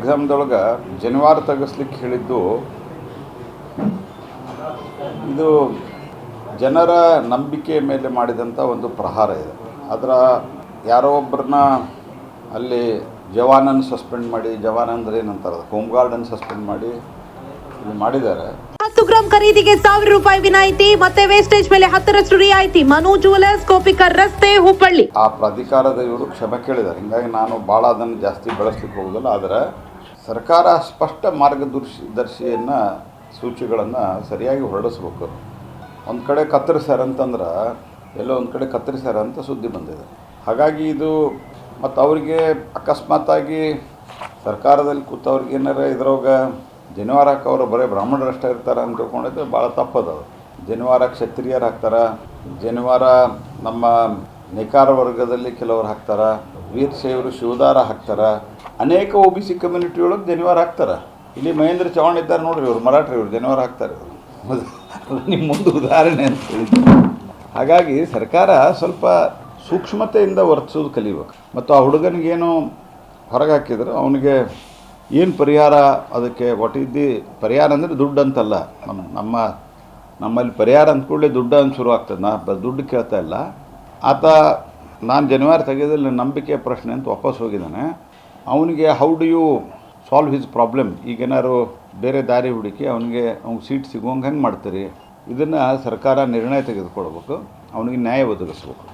ಎಕ್ಸಾಮ್ದೊಳಗೆ ಜನಿವಾರ ತೆಗೆಸ್ಲಿಕ್ಕೆ ಹೇಳಿದ್ದು ಇದು ಜನರ ನಂಬಿಕೆ ಮೇಲೆ ಮಾಡಿದಂಥ ಒಂದು ಪ್ರಹಾರ ಇದೆ. ಅದರ ಯಾರೋ ಒಬ್ಬರನ್ನ ಅಲ್ಲಿ ಜವಾನನ್ನು ಸಸ್ಪೆಂಡ್ ಮಾಡಿ, ಜವಾನ ಅಂದರೆ ಏನಂತಾರೆ, ಹೋಮ್ ಗಾರ್ಡನ್ನು ಸಸ್ಪೆಂಡ್ ಮಾಡಿ ಇದು ಮಾಡಿದ್ದಾರೆ. 10 ಗ್ರಾಂ ಖರೀದಿಗೆ ₹1000 ವಿನಾಯಿತಿ, ಮತ್ತೆ ವೇಸ್ಟೇಜ್ ಮೇಲೆ 10% ರಿಯಾಯಿತಿ. ಮನು ಜ್ಯುವೆಲರ್ಸ್, ಕೋಪಿಕರ್ ರಸ್ತೆ, ಹುಬ್ಬಳ್ಳಿ. ಆ ಪ್ರಾಧಿಕಾರದ ಇವರು ಕ್ಷಮೆ ಕೇಳಿದ್ದಾರೆ. ಹಿಂಗಾಗಿ ನಾನು ಭಾಳ ಅದನ್ನು ಜಾಸ್ತಿ ಬೆಳೆಸ್ಲಿಕ್ಕೆ ಹೋಗೋದಿಲ್ಲ. ಆದರೆ ಸರ್ಕಾರ ಸ್ಪಷ್ಟ ಮಾರ್ಗದರ್ಶಿಯನ್ನು ಸೂಚಿಗಳನ್ನು ಸರಿಯಾಗಿ ಹೊರಡಿಸ್ಬೇಕು. ಒಂದು ಕಡೆ ಕತ್ತರಿಸ್ಯಾರಂತಂದ್ರೆ ಎಲ್ಲೋ ಒಂದು ಕಡೆ ಕತ್ತರಿಸ್ಯಾರಂತ ಸುದ್ದಿ ಬಂದಿದೆ. ಹಾಗಾಗಿ ಇದು ಮತ್ತು ಅವರಿಗೆ ಅಕಸ್ಮಾತಾಗಿ ಸರ್ಕಾರದಲ್ಲಿ ಕೂತವ್ರಿಗೆ ಏನಾರ ಇದ್ರೊಳಗೆ ಜನಿವಾರ ಹಾಕೋರು ಬರೀ ಬ್ರಾಹ್ಮಣರಷ್ಟೇ ಇರ್ತಾರೆ ಅಂತ ತಿಳ್ಕೊಂಡಿದ್ದು ಭಾಳ ತಪ್ಪದು. ಜನಿವಾರ ಕ್ಷತ್ರಿಯರು ಹಾಕ್ತಾರೆ, ಜನಿವಾರ ನಮ್ಮ ನೇಕಾರ ವರ್ಗದಲ್ಲಿ ಕೆಲವರು ಹಾಕ್ತಾರೆ, ವೀರಶೈವರು ಶಿವದಾರ ಹಾಕ್ತಾರೆ, ಅನೇಕ OBC ಕಮ್ಯುನಿಟಿ ಒಳಗೆ ಜನಿವಾರ ಹಾಕ್ತಾರೆ. ಇಲ್ಲಿ ಮಹೇಂದ್ರ ಚವ್ಹಾಣ್ ಇದ್ದಾರೆ ನೋಡ್ರಿ, ಇವರು ಮರಾಠಿ, ಇವರು ಜನಿವಾರ ಹಾಕ್ತಾರೆ. ನಿಮ್ಮ ಮುಂದೆ ಉದಾಹರಣೆ ಅಂತ ಹೇಳಿದ್ರು. ಹಾಗಾಗಿ ಸರ್ಕಾರ ಸ್ವಲ್ಪ ಸೂಕ್ಷ್ಮತೆಯಿಂದ ವರ್ತಿಸೋದು ಕಲಿಬೇಕು. ಮತ್ತು ಆ ಹುಡುಗನಿಗೇನು ಹೊರಗೆ ಹಾಕಿದ್ರು ಅವನಿಗೆ ಏನು ಪರಿಹಾರ, ಅದಕ್ಕೆ ಒಟ್ಟಿದ್ದಿ ಪರಿಹಾರ ಅಂದರೆ ದುಡ್ಡು ಅಂತಲ್ಲ. ನಮ್ಮಲ್ಲಿ ಪರಿಹಾರ ಅಂದ್ಕೊಳ್ಳಿ ದುಡ್ಡು ಅಂತ ಶುರು ಆಗ್ತದೆ. ದುಡ್ಡು ಕೇಳ್ತಾ ಇಲ್ಲ. ಆತ ನಾನು ಜನಿವಾರ ತೆಗೆದಲ್ಲಿ ನಂಬಿಕೆ ಪ್ರಶ್ನೆ ಅಂತ ವಾಪಸ್ ಹೋಗಿದ್ದಾನೆ. ಅವನಿಗೆ how do you solve his problem? ಈಗೇನಾದ್ರು ಬೇರೆ ದಾರಿ ಹುಡುಕಿ ಅವ್ನಿಗೆ ಸೀಟ್ ಸಿಗುವಂಗೆ ಹೆಂಗೆ ಮಾಡ್ತೀರಿ? ಇದನ್ನು ಸರ್ಕಾರ ನಿರ್ಣಯ ತೆಗೆದುಕೊಳ್ಬೇಕು, ಅವನಿಗೆ ನ್ಯಾಯ ಒದಗಿಸ್ಬೇಕು.